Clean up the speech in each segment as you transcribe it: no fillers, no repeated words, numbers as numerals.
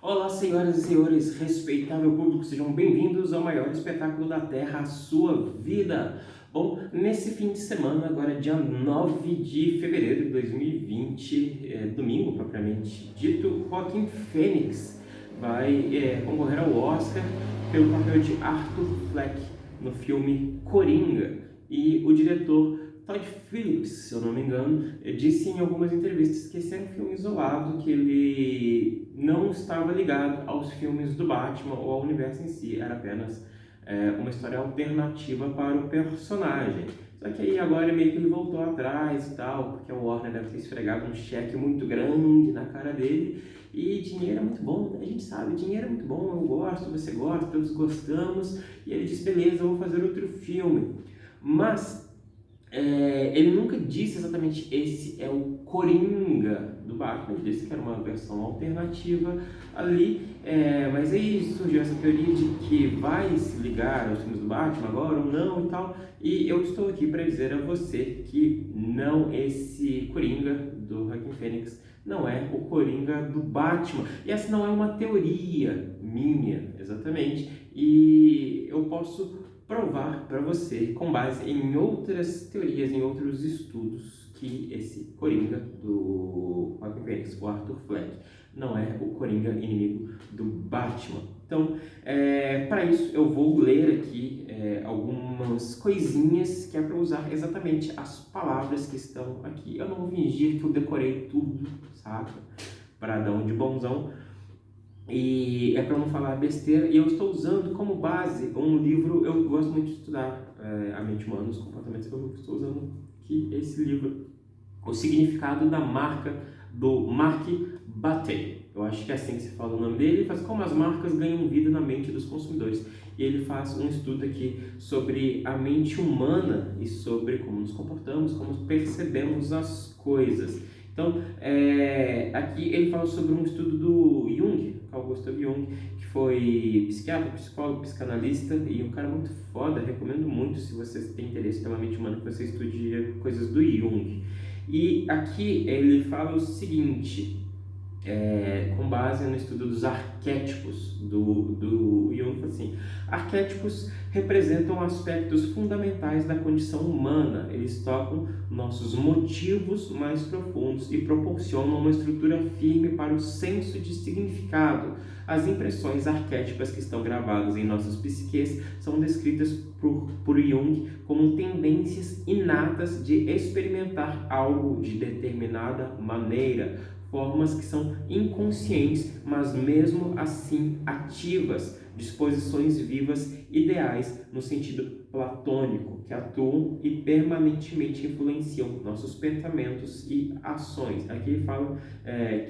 Olá, senhoras e senhores, respeitável público, sejam bem-vindos ao maior espetáculo da Terra, a sua vida. Bom, nesse fim de semana, agora dia 9 de fevereiro de 2020, domingo propriamente dito, Joaquin Phoenix vai concorrer ao Oscar pelo papel de Arthur Fleck no filme Coringa. E o diretor Todd Phillips, se eu não me engano, disse em algumas entrevistas que esse era um filme isolado, que ele não estava ligado aos filmes do Batman ou ao universo em si, era apenas uma história alternativa para o personagem. Só que aí agora meio que ele voltou atrás e tal, porque a Warner deve ter esfregado um cheque muito grande na cara dele, e dinheiro é muito bom, né? A gente sabe, dinheiro é muito bom, eu gosto, você gosta, todos gostamos, e ele disse, beleza, eu vou fazer outro filme. Mas ele nunca disse exatamente esse é o Coringa do Batman, ele disse que era uma versão alternativa ali, mas aí surgiu essa teoria de que vai se ligar aos filmes do Batman agora ou não e tal, e eu estou aqui para dizer a você que não, esse Coringa do Joaquin Phoenix não é o Coringa do Batman, e essa não é uma teoria minha, exatamente, e eu posso provar para você, com base em outras teorias, em outros estudos, que esse Coringa do Joaquin Phoenix, o Arthur Fleck, não é o Coringa inimigo do Batman. Então, para isso, eu vou ler aqui algumas coisinhas que é para usar exatamente as palavras que estão aqui. Eu não vou fingir que eu decorei tudo, saca? Para dar um de bonzão. E é para não falar besteira, e eu estou usando como base um livro, eu gosto muito de estudar a mente humana, os comportamentos que eu estou usando aqui, esse livro, O Significado da Marca, do Mark Batey. Eu acho que é assim que se fala o nome dele. Ele faz como as marcas ganham vida na mente dos consumidores. E ele faz um estudo aqui sobre a mente humana e sobre como nos comportamos, como percebemos as coisas. Então, aqui ele fala sobre um estudo do Jung, Carl Gustav Jung, que foi psiquiatra, psicólogo, psicanalista e um cara muito foda. Recomendo muito, se você tem interesse pela mente humana, que você estude coisas do Jung. E aqui ele fala o seguinte, com base no estudo dos arquétipos do Jung, assim, arquétipos representam aspectos fundamentais da condição humana, eles tocam nossos motivos mais profundos e proporcionam uma estrutura firme para o senso de significado. As impressões arquétipas que estão gravadas em nossas psiques são descritas por Jung como tendências inatas de experimentar algo de determinada maneira, formas que são inconscientes, mas mesmo assim ativas, disposições vivas ideais no sentido platônico, que atuam e permanentemente influenciam nossos pensamentos e ações. Aqui ele fala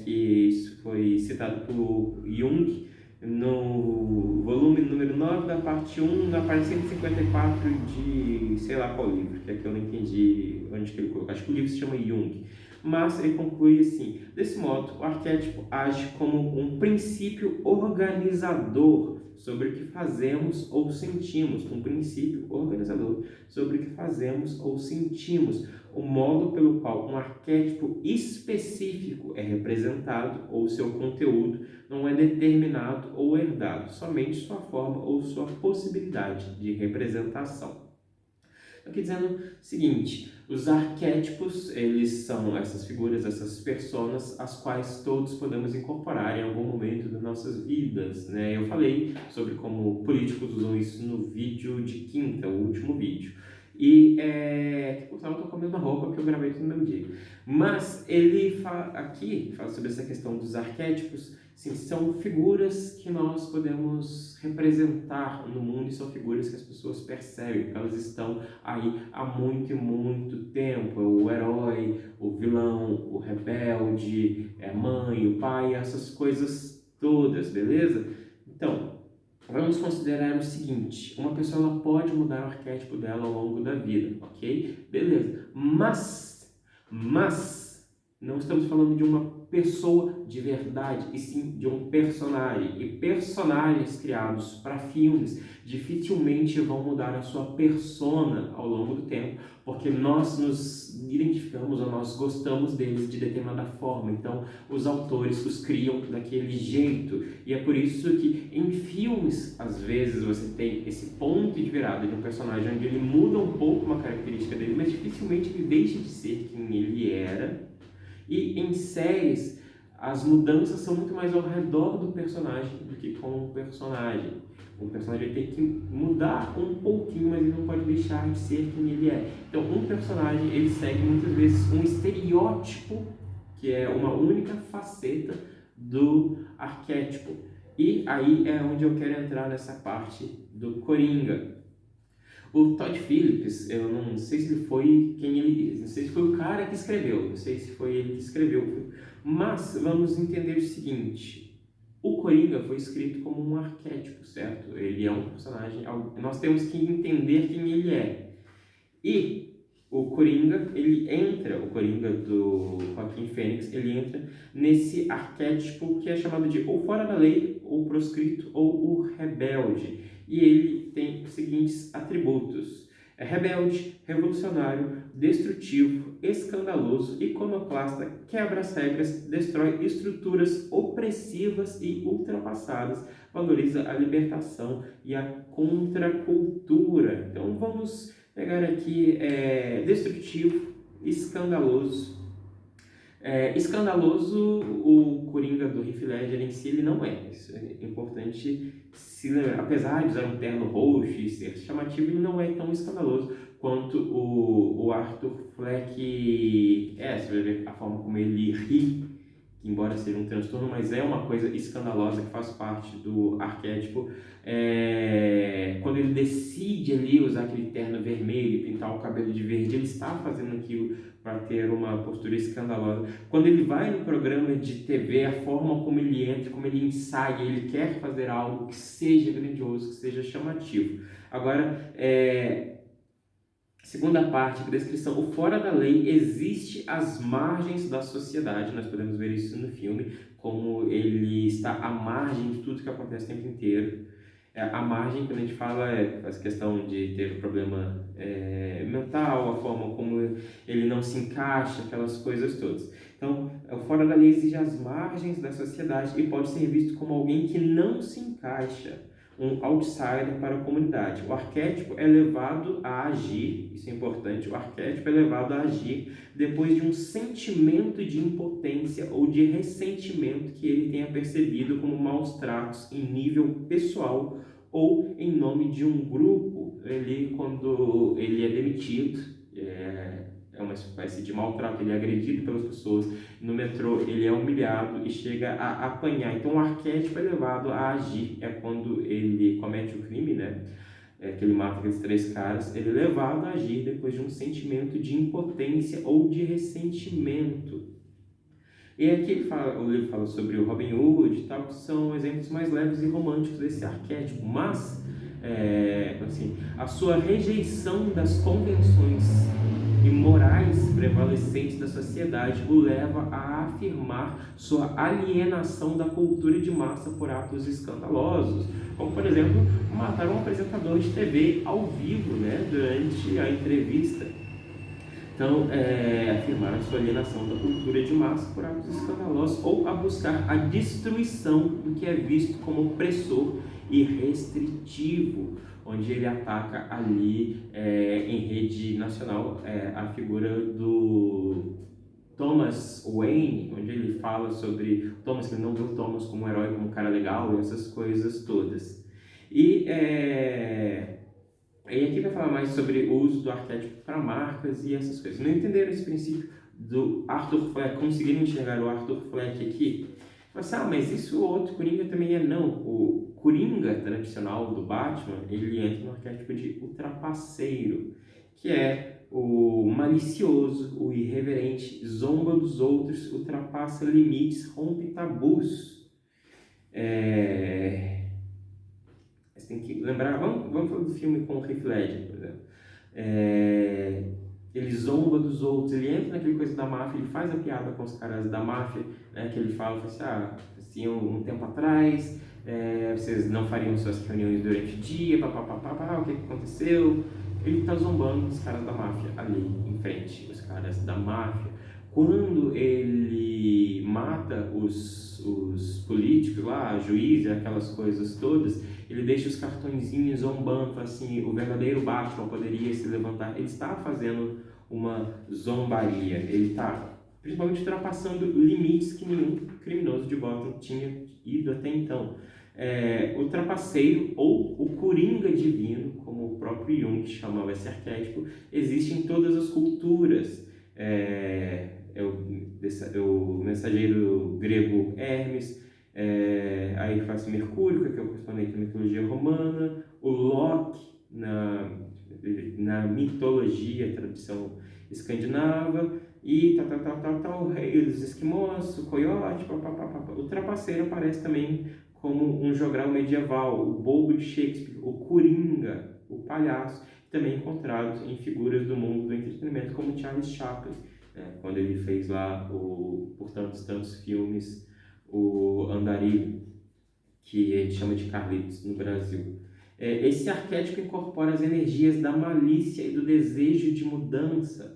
que isso foi citado por Jung no volume número 9 da parte 1, na parte 154 de sei lá qual livro, que aqui eu não entendi onde que ele colocou. Acho que o livro se chama Jung. Mas ele conclui assim, desse modo, o arquétipo age como um princípio organizador sobre o que fazemos ou sentimos, um princípio organizador sobre o que fazemos ou sentimos, o modo pelo qual um arquétipo específico é representado ou seu conteúdo não é determinado ou herdado, somente sua forma ou sua possibilidade de representação. Aqui dizendo o seguinte, os arquétipos, eles são essas figuras, essas personas, as quais todos podemos incorporar em algum momento das nossas vidas, né? Eu falei sobre como políticos usam isso no vídeo de quinta, o último vídeo. E, por sinal, eu tô com a mesma roupa que eu gravei tudo no mesmo dia. Mas ele fala sobre essa questão dos arquétipos. Sim, são figuras que nós podemos representar no mundo e são figuras que as pessoas percebem, porque elas estão aí há muito e muito tempo. O herói, o vilão, o rebelde, a mãe, o pai, essas coisas todas, beleza? Então, vamos considerar o seguinte, uma pessoa ela pode mudar o arquétipo dela ao longo da vida, ok? Beleza, mas não estamos falando de uma pessoa de verdade, e sim de um personagem. E personagens criados para filmes dificilmente vão mudar a sua persona ao longo do tempo, porque nós nos identificamos ou nós gostamos deles de determinada forma. Então, os autores os criam daquele jeito. E é por isso que em filmes, às vezes, você tem esse ponto de virada de um personagem onde ele muda um pouco uma característica dele, mas dificilmente ele deixa de ser quem ele era. E em séries, as mudanças são muito mais ao redor do personagem do que com o personagem. O personagem tem que mudar um pouquinho, mas ele não pode deixar de ser quem ele é. Então, um personagem, ele segue muitas vezes um estereótipo, que é uma única faceta do arquétipo. E aí é onde eu quero entrar nessa parte do Coringa. O Todd Phillips, eu não sei se ele foi quem ele, não sei se foi o cara que escreveu, não sei se foi ele que escreveu, mas vamos entender o seguinte: o Coringa foi escrito como um arquétipo, certo? Ele é um personagem, nós temos que entender quem ele é. E o Coringa, o Coringa do Joaquin Phoenix, ele entra nesse arquétipo que é chamado de ou fora da lei, ou proscrito, ou o rebelde. E ele tem os seguintes atributos: é rebelde, revolucionário, destrutivo, escandaloso, iconoclasta, quebra as regras, destrói estruturas opressivas e ultrapassadas, valoriza a libertação e a contracultura. Então vamos pegar aqui destrutivo, escandaloso. Escandaloso, o Coringa do Heath Ledger em si ele não é. Isso é importante se lembrar. Apesar de usar um terno roxo e ser chamativo, ele não é tão escandaloso quanto o Arthur Fleck é. Você vai ver a forma como ele ri, que embora seja um transtorno, mas é uma coisa escandalosa que faz parte do arquétipo. Quando ele decide ali usar aquele terno vermelho e pintar o cabelo de verde, ele está fazendo aquilo para ter uma postura escandalosa. Quando ele vai no programa de TV, a forma como ele entra, como ele ensaia, ele quer fazer algo que seja grandioso, que seja chamativo. Agora, segunda parte da descrição: o fora da lei existe às margens da sociedade. Nós podemos ver isso no filme, como ele está à margem de tudo que acontece o tempo inteiro. A margem, quando a gente fala, essa questão de ter um problema mental, a forma como ele não se encaixa, aquelas coisas todas. Então, o fora da lei exige às margens da sociedade e pode ser visto como alguém que não se encaixa, um outsider para a comunidade. O arquétipo é levado a agir, isso é importante, o arquétipo é levado a agir depois de um sentimento de impotência ou de ressentimento que ele tenha percebido como maus tratos em nível pessoal ou em nome de um grupo. Quando ele é demitido, é uma espécie de maltrato, ele é agredido pelas pessoas, no metrô ele é humilhado e chega a apanhar. Então o arquétipo é levado a agir, quando ele comete o crime, né? Que ele mata aqueles 3 caras, ele é levado a agir depois de um sentimento de impotência ou de ressentimento. E aqui o livro fala sobre o Robin Hood e tal, que são exemplos mais leves e românticos desse arquétipo, mas a sua rejeição das convenções e morais prevalecentes da sociedade o leva a afirmar sua alienação da cultura de massa por atos escandalosos, como, por exemplo, matar um apresentador de TV ao vivo, né, durante a entrevista. Então, afirmar a sua alienação da cultura de massa por atos escandalosos ou a buscar a destruição do que é visto como opressor e restritivo, onde ele ataca ali em rede nacional a figura do Thomas Wayne, onde ele fala sobre Thomas, que ele não vê o Thomas como um herói, como um cara legal e essas coisas todas. E aqui vai falar mais sobre o uso do arquétipo para marcas e essas coisas. Não entenderam esse princípio do Arthur Fleck? Conseguiram enxergar o Arthur Fleck aqui? Mas isso o outro Coringa também é? Não. O Coringa tradicional do Batman, ele entra no arquétipo de ultrapasseiro, que é o malicioso, o irreverente, zomba dos outros, ultrapassa limites, rompe tabus. Você tem que lembrar, vamos falar do filme com o Heath Ledger, por exemplo. Ele zomba dos outros, ele entra naquele coisa da máfia, ele faz a piada com os caras da máfia, né, que ele fala assim, um tempo atrás, vocês não fariam suas reuniões durante o dia, papapá, o que aconteceu? Ele está zombando os caras da máfia ali em frente, os caras da máfia. Quando ele mata os políticos lá, juízes, aquelas coisas todas, ele deixa os cartõezinhos zombando, assim, o verdadeiro Batman poderia se levantar. Ele está fazendo uma zombaria, ele está principalmente ultrapassando limites que nenhum criminoso de Gotham tinha ido até então. O trapaceiro ou o coringa divino, como o próprio Jung chamava esse arquétipo, existe em todas as culturas. O mensageiro grego Hermes, aí faz Mercúrio, que é o correspondente da mitologia romana, o Loki na mitologia, tradição escandinava, e o rei dos esquimós, o coiote, papapá. O trapaceiro aparece também como um jogral medieval, o bobo de Shakespeare, o coringa, o palhaço, também encontrado em figuras do mundo do entretenimento, como Charles Chaplin, quando ele fez lá, por tantos filmes, o Andarilho, que a gente chama de Carlitos no Brasil. Esse arquétipo incorpora as energias da malícia e do desejo de mudança.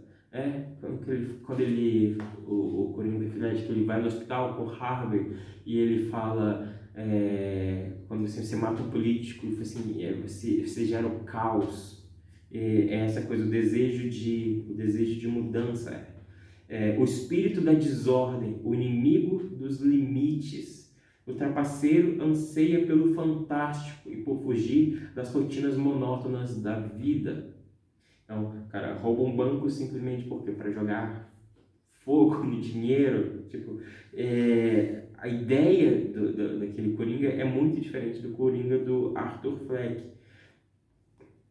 Quando o Coringa Filet, que ele vai no hospital com Harvey e ele fala, quando você mata um político, assim, você gera o caos. Essa coisa, o desejo de mudança. O espírito da desordem, o inimigo dos limites. O trapaceiro anseia pelo fantástico e por fugir das rotinas monótonas da vida. Então, o cara rouba um banco simplesmente porque para jogar fogo no dinheiro. A ideia daquele Coringa é muito diferente do Coringa do Arthur Fleck.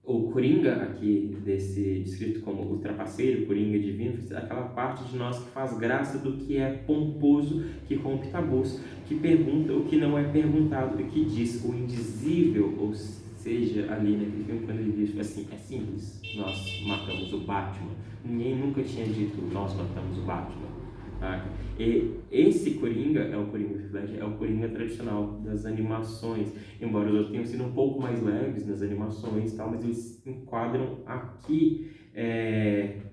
O Coringa aqui, descrito como o trapaceiro, o Coringa divino, aquela parte de nós que faz graça do que é pomposo, que rompe tabus, que pergunta o que não é perguntado, e que diz o indizível, ou seja, ali naquele filme, quando ele diz assim, é simples, nós matamos o Batman. Ninguém nunca tinha dito, nós matamos o Batman. E esse Coringa é o Coringa Flash, é o Coringa tradicional das animações, embora os outros tenham sido um pouco mais leves nas animações e tal, mas eles enquadram aqui,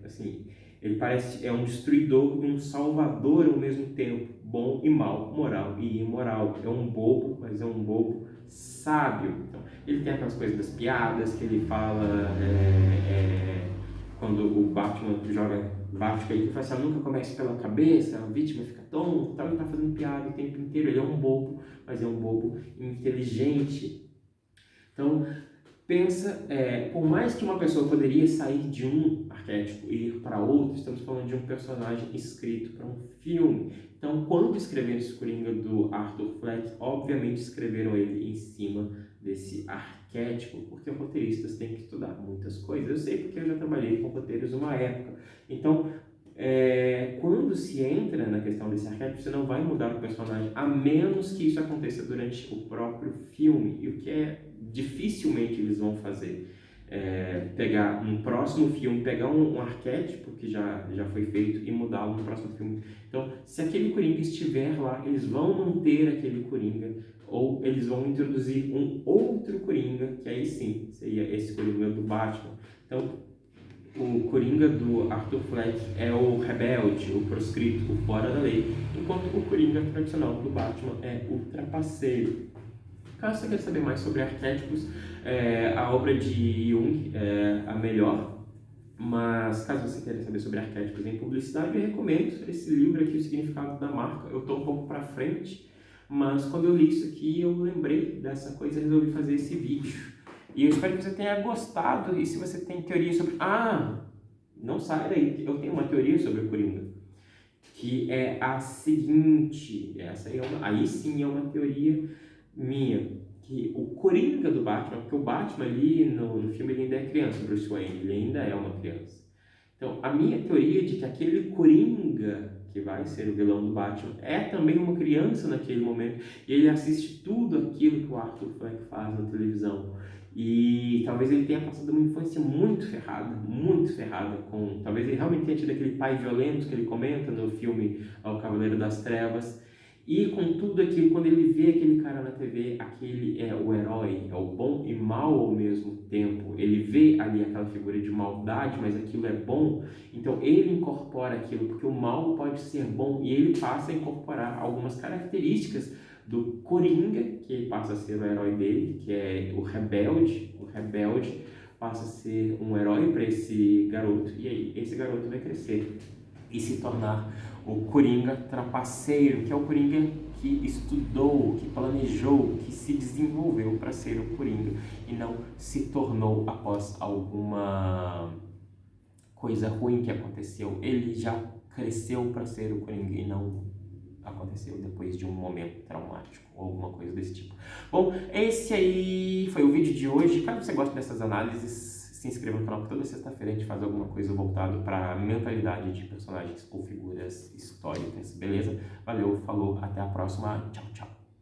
assim, ele parece um destruidor e um salvador ao mesmo tempo, bom e mal, moral e imoral. É um bobo, mas é um bobo sábio. Então, ele tem aquelas coisas das piadas que ele fala, quando o Batman joga Batman, ele fala assim, nunca comece pela cabeça, a vítima fica tonta, tal, ele tá fazendo piada o tempo inteiro, ele é um bobo, mas é um bobo inteligente. Então, pensa, por mais que uma pessoa poderia sair de um arquétipo e ir para outro, estamos falando de um personagem escrito para um filme. Então, quando escreveram esse Coringa do Arthur Fleck, obviamente escreveram ele em cima desse arquétipo, porque roteiristas têm que estudar muitas coisas. Eu sei porque eu já trabalhei com roteiros uma época. Então, quando se entra na questão desse arquétipo, você não vai mudar o personagem, a menos que isso aconteça durante o próprio filme, e o que dificilmente eles vão fazer. Pegar um próximo filme, pegar um arquétipo que já foi feito e mudá-lo no próximo filme. Então, se aquele Coringa estiver lá, eles vão manter aquele Coringa, ou eles vão introduzir um outro Coringa, que aí sim, seria esse Coringa do Batman. Então, o Coringa do Arthur Fleck é o rebelde, o proscrito, o fora da lei, enquanto o Coringa tradicional do Batman é o trapaceiro. Caso você queira saber mais sobre arquétipos, a obra de Jung é a melhor, mas caso você queira saber sobre arquétipos em publicidade, eu recomendo esse livro aqui, O Significado da Marca. Eu estou um pouco para frente, mas quando eu li isso aqui, eu lembrei dessa coisa e resolvi fazer esse vídeo. E eu espero que você tenha gostado, e se você tem teoria sobre... não sai daí, eu tenho uma teoria sobre o Coringa, que é a seguinte, aí sim é uma teoria minha, que o Coringa do Batman, porque o Batman ali no filme ele ainda é criança, Bruce Wayne, ele ainda é uma criança. Então, a minha teoria de que aquele Coringa que vai ser o vilão do Batman é também uma criança naquele momento, e ele assiste tudo aquilo que o Arthur Fleck faz na televisão. E talvez ele tenha passado uma infância muito ferrada, talvez ele realmente tenha tido aquele pai violento que ele comenta no filme O Cavaleiro das Trevas, E com tudo aquilo, quando ele vê aquele cara na TV, aquele é o herói, é o bom e mal ao mesmo tempo. Ele vê ali aquela figura de maldade, mas aquilo é bom. Então ele incorpora aquilo, porque o mal pode ser bom, e ele passa a incorporar algumas características do Coringa, que ele passa a ser o herói dele, que é o rebelde. O rebelde passa a ser um herói para esse garoto, e aí esse garoto vai crescer e se tornar o Coringa trapaceiro, que é o Coringa que estudou, que planejou, que se desenvolveu para ser o Coringa e não se tornou após alguma coisa ruim que aconteceu. Ele já cresceu para ser o Coringa e não aconteceu depois de um momento traumático ou alguma coisa desse tipo. Bom, esse aí foi o vídeo de hoje. Caso você goste dessas análises, se inscreva no canal, porque toda sexta-feira a gente faz alguma coisa voltado para a mentalidade de personagens ou figuras históricas, beleza? Valeu, falou, até a próxima, tchau, tchau.